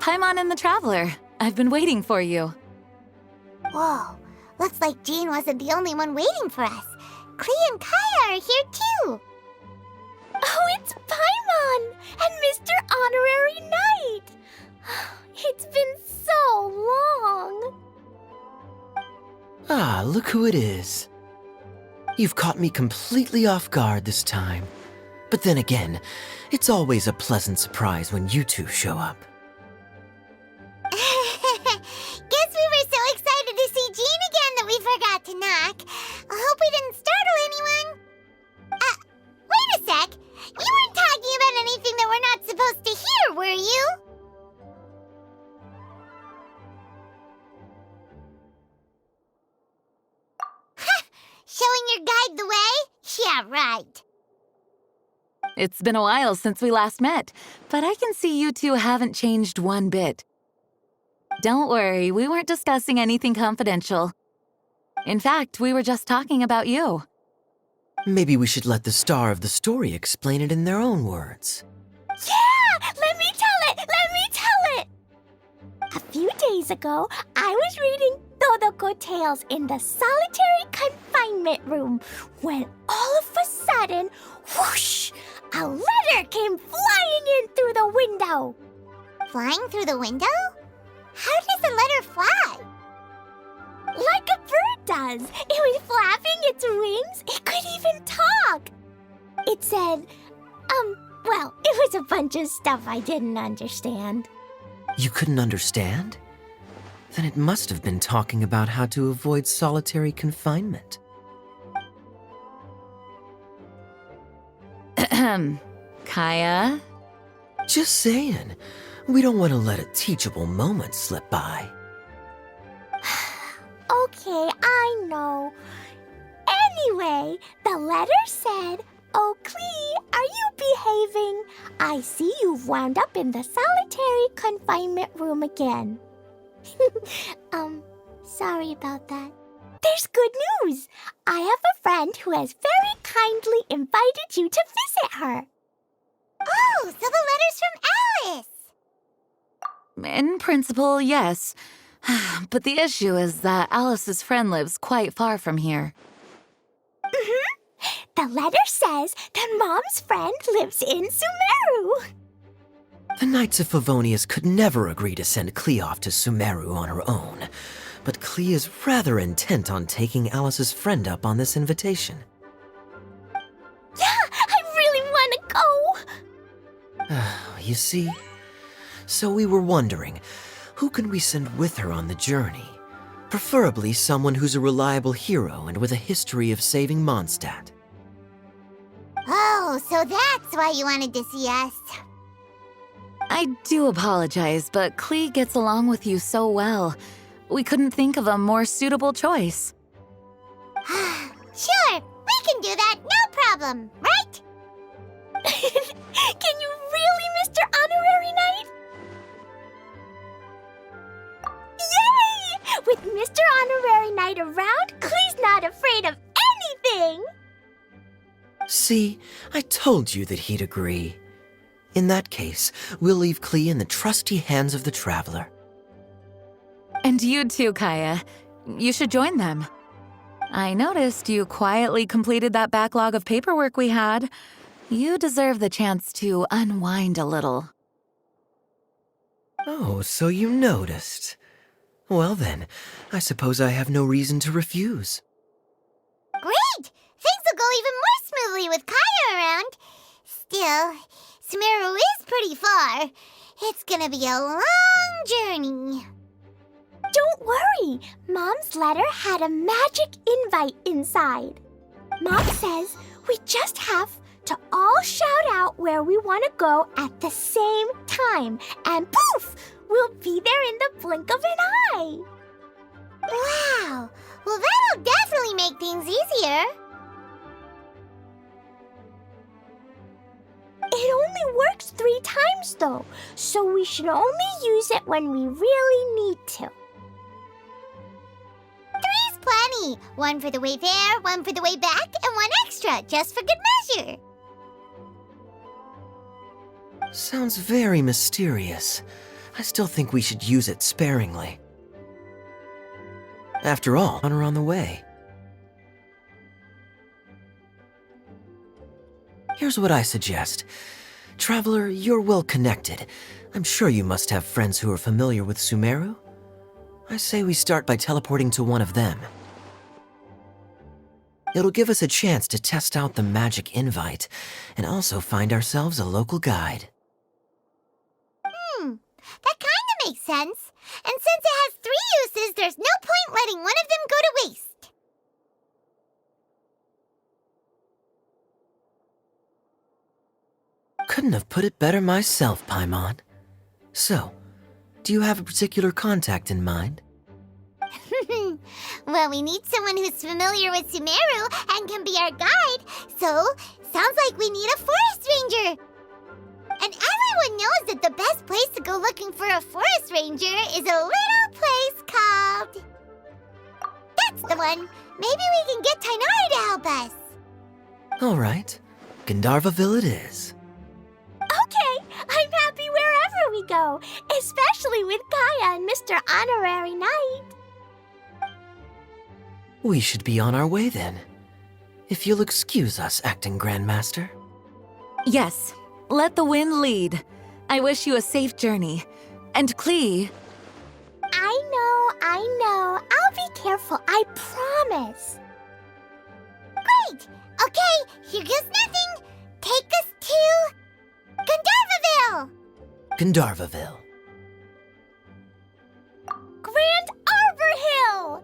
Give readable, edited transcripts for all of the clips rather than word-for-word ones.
Paimon and the Traveler. I've been waiting for you. Whoa, looks like Jean wasn't the only one waiting for us. Klee and Kaya are here too. Oh, it's Paimon and Mr. Honorary Knight. It's been so long. Ah, look who it is. You've caught me completely off guard this time. But then again, it's always a pleasant surprise when you two show up. Guess we were so excited to see Jean again that we forgot to knock. I hope we didn't startle anyone. Wait a sec. You weren't talking about anything that we're not supposed to hear, were you? Showing your guide the way? Yeah, right. It's been a while since we last met, but I can see you two haven't changed one bit. Don't worry, we weren't discussing anything confidential. In fact, we were just talking about you. Maybe we should let the star of the story explain it in their own words. Yeah! Let me tell it! Let me tell it! A few days ago, I was reading Todoko Tales in the solitary confinement room when all of a sudden, whoosh! A letter came flying in through the window. Flying through the window? How does a letter fly? Like a bird does. It was flapping its wings. It could even talk. It said, well, it was a bunch of stuff I didn't understand. You couldn't understand? Then it must have been talking about how to avoid solitary confinement. Kaya? Just saying. We don't want to let a teachable moment slip by. Okay, I know. Anyway, the letter said, "Oh, Klee, are you behaving? I see you've wound up in the solitary confinement room again." Sorry about that. There's good news. I have a friend who has very kindly invited you to visit her. Oh, so the letter's from Alice. In principle, yes. But the issue is that Alice's friend lives quite far from here. The letter says that Mom's friend lives in Sumeru. The Knights of Favonius could never agree to send Klee off to Sumeru on her own, but Klee is rather intent on taking Alice's friend up on this invitation. Yeah, I really want to go. You see? So we were wondering, who can we send with her on the journey? Preferably someone who's a reliable hero and with a history of saving Mondstadt. Oh, so that's why you wanted to see us. I do apologize, but Klee gets along with you so well. We couldn't think of a more suitable choice. Sure, we can do that, no problem, right? Can you really, Mr. Honorary Knight? Yay! With Mr. Honorary Knight around, Klee's not afraid of anything! See, I told you that he'd agree. In that case, we'll leave Klee in the trusty hands of the Traveler. And you too, Kaya. You should join them. I noticed you quietly completed that backlog of paperwork we had. You deserve the chance to unwind a little. Oh, so you noticed. Well then, I suppose I have no reason to refuse. Great! Things will go even more smoothly with Kaya around. Still, Sumeru is pretty far. It's gonna be a long journey. Don't worry, Mom's letter had a magic invite inside. Mom says we just have to all shout out where we want to go at the same time, and poof, we'll be there in the blink of an eye. Wow! Well, that'll definitely make things easier. It only works 3 times though, so we should only use it when we really need to. 3's plenty. 1 for the way there, 1 for the way back, and 1 extra, just for good measure. Sounds very mysterious. I still think we should use it sparingly. After all, on her on the way. Here's what I suggest. Traveler, you're well connected. I'm sure you must have friends who are familiar with Sumeru. I say we start by teleporting to one of them. It'll give us a chance to test out the magic invite, and also find ourselves a local guide. That kinda makes sense. And since it has 3 uses, there's no point letting one of them go to waste. Couldn't have put it better myself, Paimon. So, do you have a particular contact in mind? Well, we need someone who's familiar with Sumeru and can be our guide, so sounds like we need a forest ranger. And everyone knows that the best place to go looking for a forest ranger is a little place called... That's the one! Maybe we can get Tainari to help us. All right, Gandharvaville it is. Okay, I'm happy wherever we go, especially with Gaia and Mr. Honorary Knight. We should be on our way then. If you'll excuse us, Acting Grandmaster. Yes, let the wind lead. I wish you a safe journey. And Klee, I know. I'll be careful, I promise. Great! Okay, here goes nothing. Take us to... Gandharvaville! Gandharvaville. Grand Arbor Hill!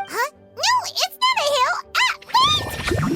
Huh? No, it's not a hill! Ah, wait!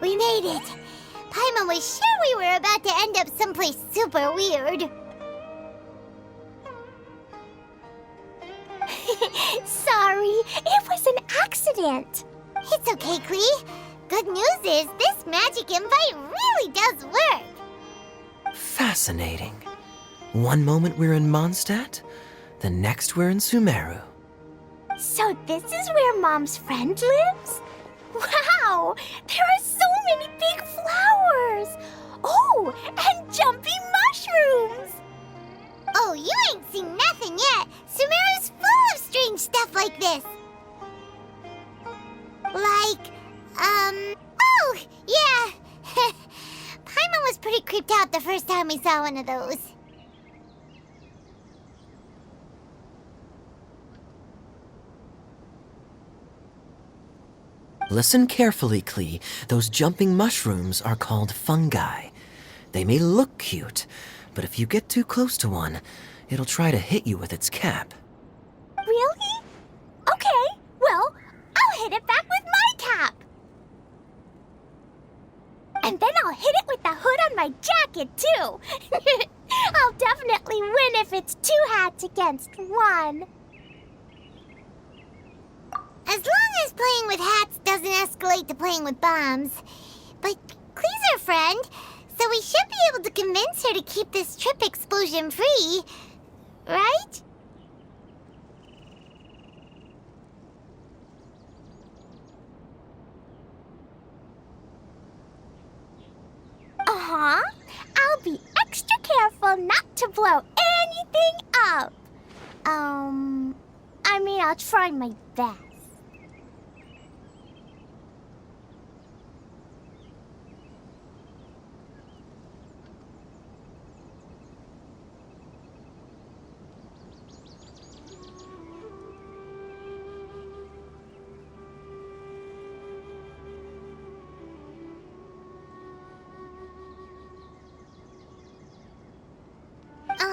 We made it! Paimon was sure we were about to end up someplace super weird. Sorry, it was an accident. It's okay, Klee. Good news is this magic invite really does work. Fascinating. One moment we're in Mondstadt, the next we're in Sumeru. So this is where Mom's friend lives? Wow! There are so many big flowers! Oh, and jumpy mushrooms! Oh, you ain't seen nothing yet. Sumeru's full of strange stuff like this. Like, oh, yeah. Paimon was pretty creeped out the first time we saw one of those. Listen carefully, Klee. Those jumping mushrooms are called fungi. They may look cute, but if you get too close to one, it'll try to hit you with its cap. Really? Okay, well, I'll hit it back with my cap. And then I'll hit it with the hood on my jacket, too. I'll definitely win if it's 2 hats against 1. As long as playing with hats doesn't escalate to playing with bombs. But Klee's our friend, so we should be able to convince her to keep this trip explosion-free, right? Uh-huh. I'll be extra careful not to blow anything up. I mean, I'll try my best.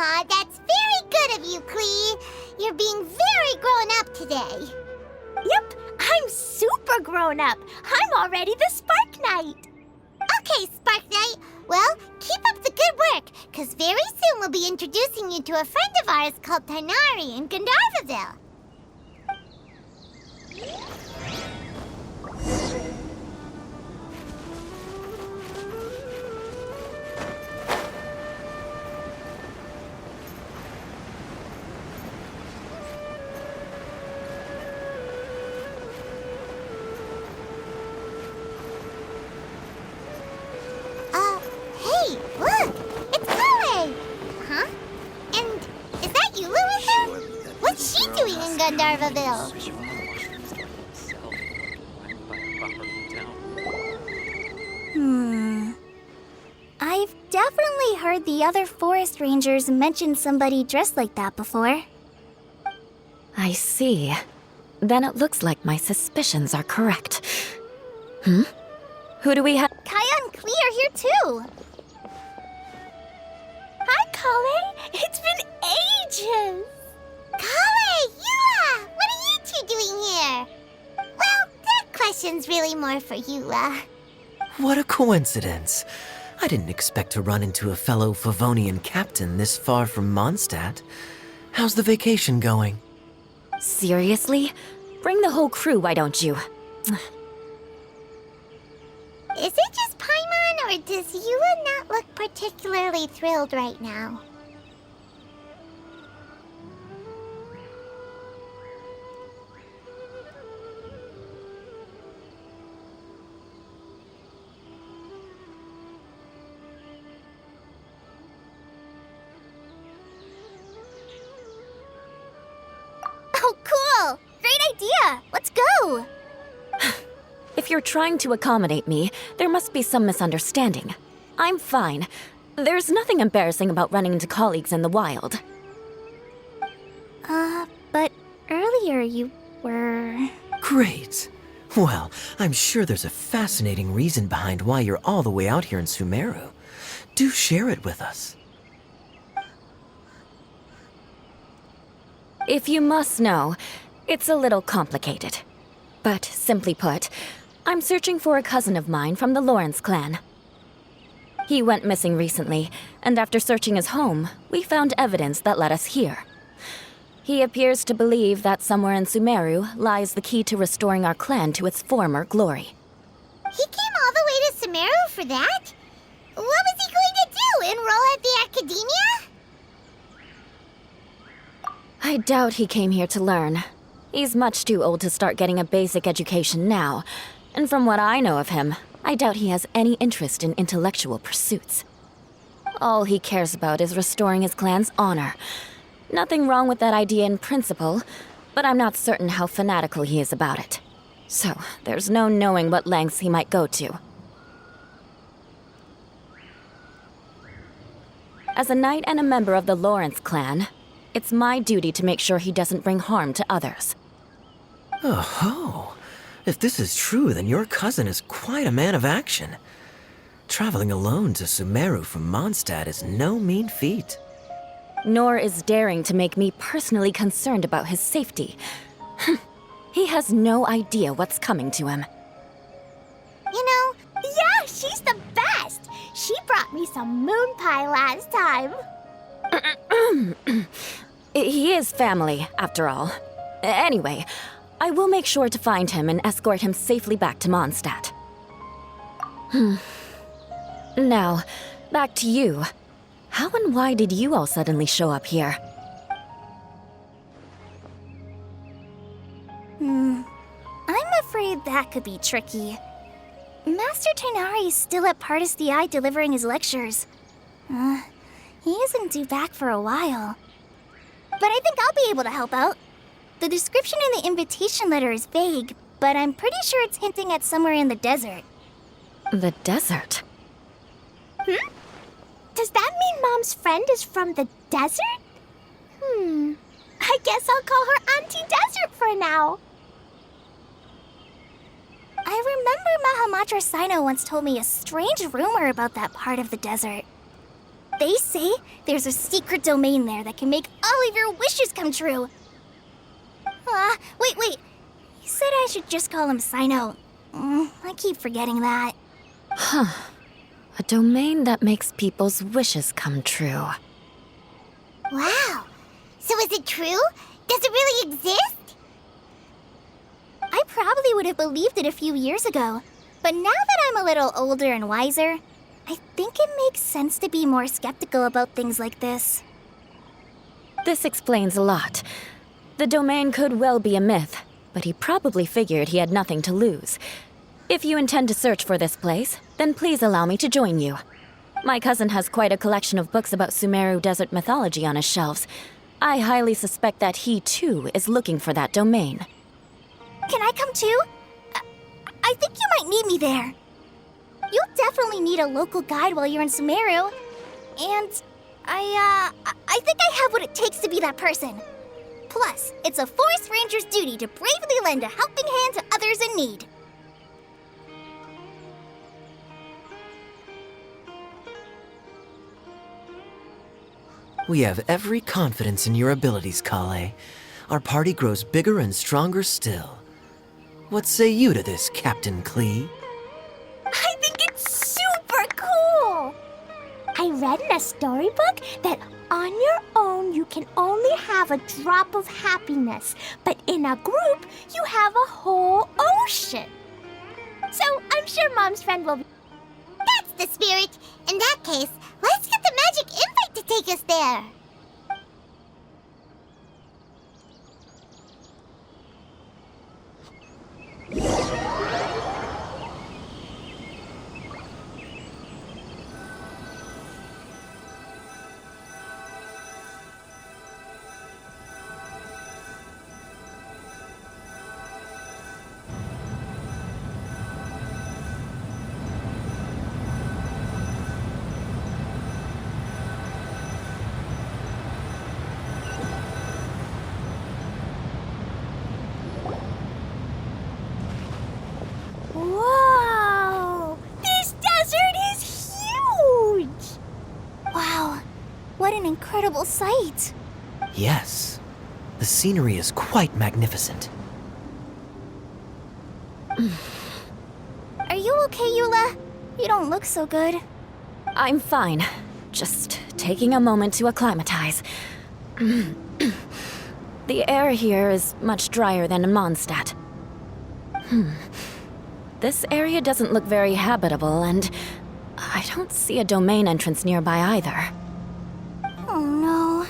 Aw, that's very good of you, Klee. You're being very grown up today. Yep, I'm super grown up. I'm already the Spark Knight. Okay, Spark Knight. Well, keep up the good work, because very soon we'll be introducing you to a friend of ours called Tighnari in Gandharvaville. Hey, look! It's Kale! Huh? And is that Yula with her? What's she doing in Gandharvaville? I've definitely heard the other forest rangers mention somebody dressed like that before. I see. Then it looks like my suspicions are correct. Who do we have? Kaya and Klee are here too. Hi, Kale. It's been ages. Kale! Yula! What are you two doing here? Well, that question's really more for Yula. What a coincidence. I didn't expect to run into a fellow Favonian captain this far from Mondstadt. How's the vacation going? Seriously? Bring the whole crew, why don't you? Is it just Paimon, or does Yula not look particularly thrilled right now? Oh, cool! Great idea! Let's go! If you're trying to accommodate me, there must be some misunderstanding. I'm fine. There's nothing embarrassing about running into colleagues in the wild. But earlier you were... Great. Well, I'm sure there's a fascinating reason behind why you're all the way out here in Sumeru. Do share it with us. If you must know, it's a little complicated. But simply put, I'm searching for a cousin of mine from the Lawrence clan. He went missing recently, and after searching his home, we found evidence that led us here. He appears to believe that somewhere in Sumeru lies the key to restoring our clan to its former glory. He came all the way to Sumeru for that? What was he going to do, enroll at the academia? I doubt he came here to learn. He's much too old to start getting a basic education now, and from what I know of him, I doubt he has any interest in intellectual pursuits. All he cares about is restoring his clan's honor. Nothing wrong with that idea in principle, but I'm not certain how fanatical he is about it. So, there's no knowing what lengths he might go to. As a knight and a member of the Lawrence clan, it's my duty to make sure he doesn't bring harm to others. Oh-ho. If this is true, then your cousin is quite a man of action. Traveling alone to Sumeru from Mondstadt is no mean feat. Nor is daring to make me personally concerned about his safety. He has no idea what's coming to him. You know, Yeah, she's the best! She brought me some moon pie last time. He is family, after all. Anyway, I will make sure to find him and escort him safely back to Mondstadt. Now, back to you. How and why did you all suddenly show up here? I'm afraid that could be tricky. Master Tighnari is still at Partis the Eye delivering his lectures. He isn't due back for a while. But I think I'll be able to help out. The description in the invitation letter is vague, but I'm pretty sure it's hinting at somewhere in the desert. The desert? Does that mean Mom's friend is from the desert? I guess I'll call her Auntie Desert for now. I remember Mahamatra Sino once told me a strange rumor about that part of the desert. They say there's a secret domain there that can make all of your wishes come true. Wait. He said I should just call him Sino. I keep forgetting that. A domain that makes people's wishes come true. Wow. So is it true? Does it really exist? I probably would have believed it a few years ago. But now that I'm a little older and wiser, I think it makes sense to be more skeptical about things like this. This explains a lot. The domain could well be a myth, but he probably figured he had nothing to lose. If you intend to search for this place, then please allow me to join you. My cousin has quite a collection of books about Sumeru desert mythology on his shelves. I highly suspect that he, too, is looking for that domain. Can I come too? I think you might need me there. You'll definitely need a local guide while you're in Sumeru. And I think I have what it takes to be that person. Plus, it's a forest ranger's duty to bravely lend a helping hand to others in need. We have every confidence in your abilities, Kale. Our party grows bigger and stronger still. What say you to this, Captain Klee? I think it's super cool! I read in a storybook that on your own you can only have a drop of happiness, but in a group you have a whole ocean. So I'm sure Mom's friend will be... That's the spirit. In that case, let's get the magic invite to take us there. Whoa! This desert is huge! Wow, what an incredible sight. Yes. The scenery is quite magnificent. Are you okay, Eula? You don't look so good. I'm fine. Just taking a moment to acclimatize. The air here is much drier than in Mondstadt. This area doesn't look very habitable, and I don't see a domain entrance nearby either. Oh no.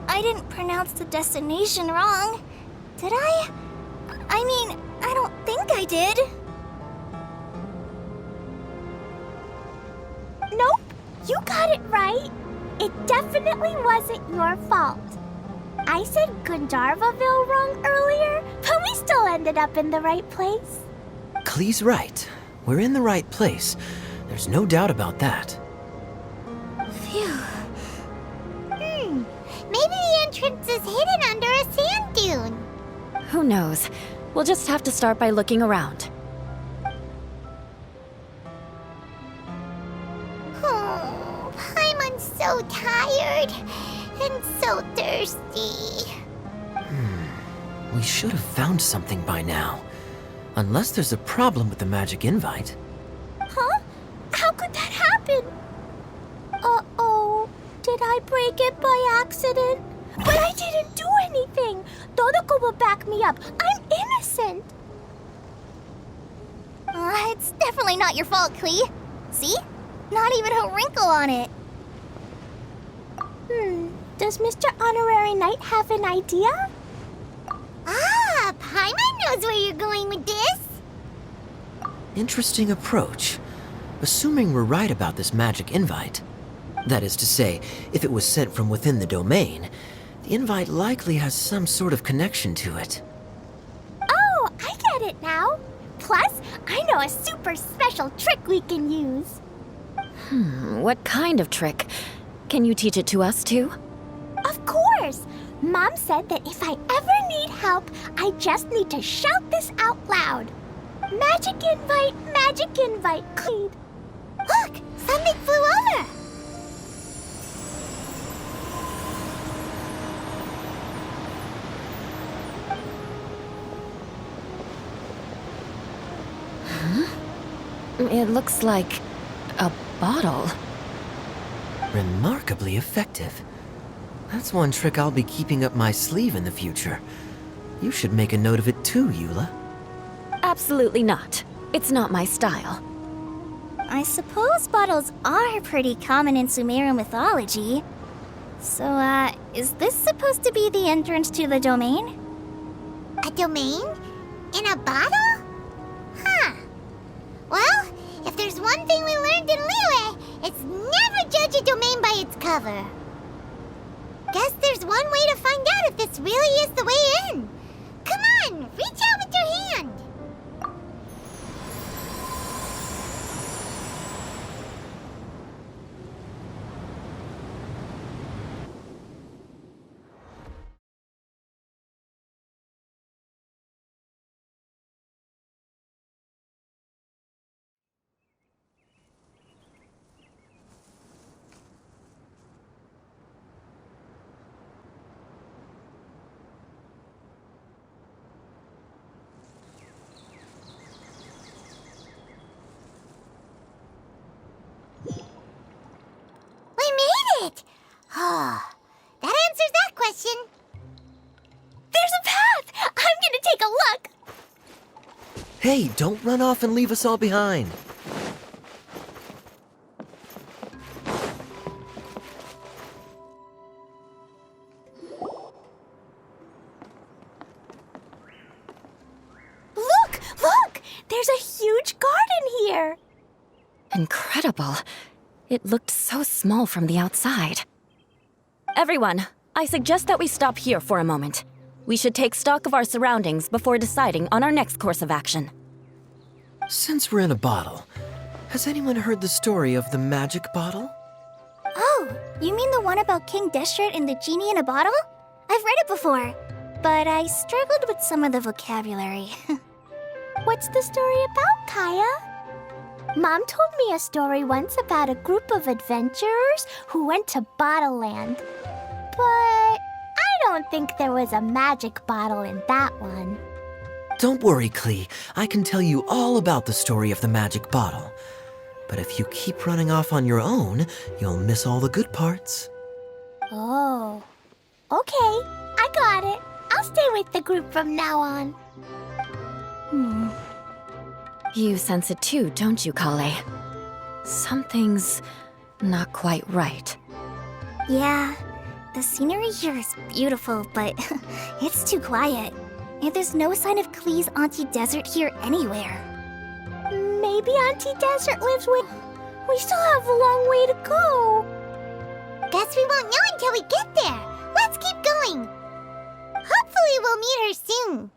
I didn't pronounce the destination wrong. Did I? I mean, I don't think I did. Nope, you got it right. It definitely wasn't your fault. I said Gundharvaville wrong earlier, but we still ended up in the right place. Klee's right. We're in the right place. There's no doubt about that. Phew. Maybe the entrance is hidden under a sand dune. Who knows? We'll just have to start by looking around. Oh, Paimon's so tired and so thirsty. We should have found something by now. Unless there's a problem with the magic invite. Huh? How could that happen? Uh-oh. Did I break it by accident? But I didn't do anything. Todoko will back me up. I'm innocent. It's definitely not your fault, Klee. See? Not even a wrinkle on it. Does Mr. Honorary Knight have an idea? Ah, Paimon knows where you're going with this. Interesting approach. Assuming we're right about this magic invite. That is to say, if it was sent from within the domain, the invite likely has some sort of connection to it. Oh, I get it now. Plus, I know a super special trick we can use. What kind of trick? Can you teach it to us too? Of course! Mom said that if I ever need help, I just need to shout this out loud. Magic invite, Cleed. Look, Something flew over. It looks like a bottle. Remarkably effective. That's one trick I'll be keeping up my sleeve in the future. You should make a note of it too, Eula. Absolutely not. It's not my style. I suppose bottles are pretty common in Sumeru mythology. So, is this supposed to be the entrance to the domain? A domain? In a bottle? Huh. Well, if there's one thing we learned in Liyue, it's never judge a domain by its cover. Guess there's one way to find out if this really is the way in. Come on, reach out with your hand. We made it! Oh, that answers that question. There's a path! I'm gonna take a look! Hey, don't run off and leave us all behind. Look! There's a huge garden here! Incredible. It looked so small from the outside. Everyone, I suggest that we stop here for a moment. We should take stock of our surroundings before deciding on our next course of action. Since we're in a bottle, has anyone heard the story of the magic bottle? Oh, you mean the one about King Deshret and the genie in a bottle? I've read it before, but I struggled with some of the vocabulary. What's the story about, Kaya? Mom told me a story once about a group of adventurers who went to Bottle Land. But I don't think there was a magic bottle in that one. Don't worry, Klee. I can tell you all about the story of the magic bottle. But if you keep running off on your own, you'll miss all the good parts. Oh. Okay, I got it. I'll stay with the group from now on. You sense it too, don't you, Kale? Something's not quite right. Yeah, the scenery here is beautiful, but it's too quiet. And there's no sign of Klee's Auntie Desert here anywhere. Maybe Auntie Desert lives with... We still have a long way to go. Guess we won't know until we get there. Let's keep going. Hopefully we'll meet her soon.